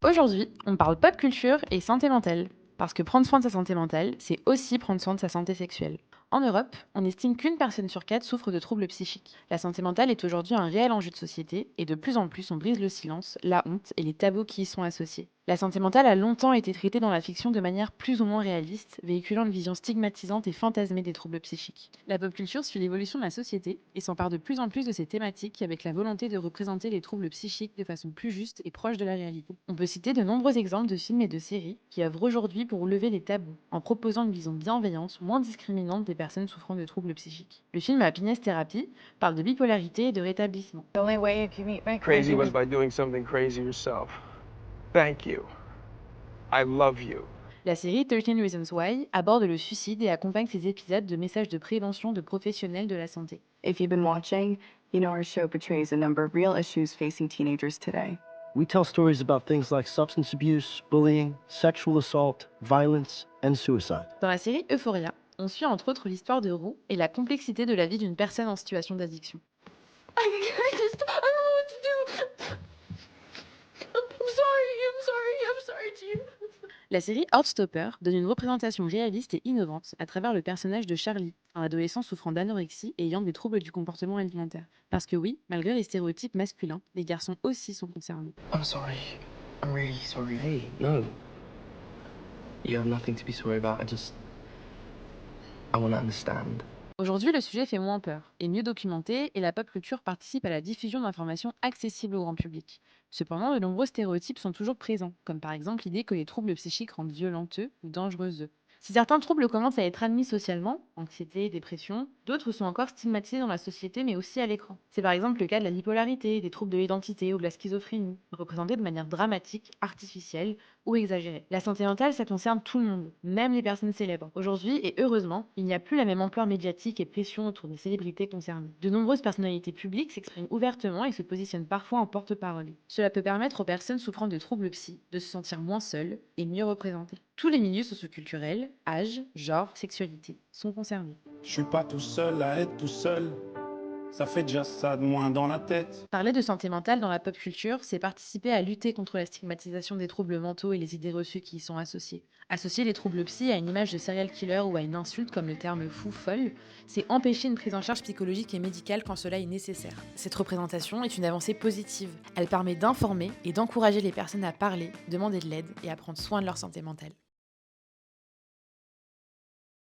Aujourd'hui, on parle pop culture et santé mentale. Parce que prendre soin de sa santé mentale, c'est aussi prendre soin de sa santé sexuelle. En Europe, on estime qu'une personne sur quatre souffre de troubles psychiques. La santé mentale est aujourd'hui un réel enjeu de société et de plus en plus on brise le silence, la honte et les tabous qui y sont associés. La santé mentale a longtemps été traitée dans la fiction de manière plus ou moins réaliste, véhiculant une vision stigmatisante et fantasmée des troubles psychiques. La pop culture suit l'évolution de la société et s'empare de plus en plus de ces thématiques avec la volonté de représenter les troubles psychiques de façon plus juste et proche de la réalité. On peut citer de nombreux exemples de films et de séries qui œuvrent aujourd'hui pour lever les tabous, en proposant une vision bienveillante, moins discriminante des personnes souffrant de troubles psychiques. Le film Happiness Therapy parle de bipolarité et de rétablissement. The only way if you meet my Crazy was by doing something crazy yourself. Thank you. I love you. La série 13 Reasons Why aborde le suicide et accompagne ses épisodes de messages de prévention de professionnels de la santé. If you've been watching, you know our show portrays a number of real issues facing teenagers today. We tell stories about things like substance abuse, bullying, sexual assault, violence, and suicide. Dans la série Euphoria, on suit entre autres l'histoire de Rue et la complexité de la vie d'une personne en situation d'addiction. I don't know what to do. I'm sorry to you. La série Heartstopper donne une représentation réaliste et innovante à travers le personnage de Charlie, un adolescent souffrant d'anorexie et ayant des troubles du comportement alimentaire. Parce que oui, malgré les stéréotypes masculins, les garçons aussi sont concernés. I'm sorry. I'm really sorry. Hey, no. You have nothing to be sorry about. I want to understand. Aujourd'hui, le sujet fait moins peur, est mieux documenté et la pop culture participe à la diffusion d'informations accessibles au grand public. Cependant, de nombreux stéréotypes sont toujours présents, comme par exemple l'idée que les troubles psychiques rendent violenteux ou dangereux. Si certains troubles commencent à être admis socialement, anxiété, dépression, d'autres sont encore stigmatisés dans la société mais aussi à l'écran. C'est par exemple le cas de la bipolarité, des troubles de l'identité ou de la schizophrénie, représentés de manière dramatique, artificielle ou exagérée. La santé mentale, ça concerne tout le monde, même les personnes célèbres. Aujourd'hui, et heureusement, il n'y a plus la même ampleur médiatique et pression autour des célébrités concernées. De nombreuses personnalités publiques s'expriment ouvertement et se positionnent parfois en porte-parole. Cela peut permettre aux personnes souffrant de troubles psy de se sentir moins seules et mieux représentées. Tous les milieux socioculturels, âge, genre, sexualité sont concernés. Je suis pas tout seul à être tout seul. Ça fait déjà ça de moins dans la tête. Parler de santé mentale dans la pop culture, c'est participer à lutter contre la stigmatisation des troubles mentaux et les idées reçues qui y sont associées. Associer les troubles psy à une image de serial killer ou à une insulte comme le terme fou, folle, c'est empêcher une prise en charge psychologique et médicale quand cela est nécessaire. Cette représentation est une avancée positive. Elle permet d'informer et d'encourager les personnes à parler, demander de l'aide et à prendre soin de leur santé mentale.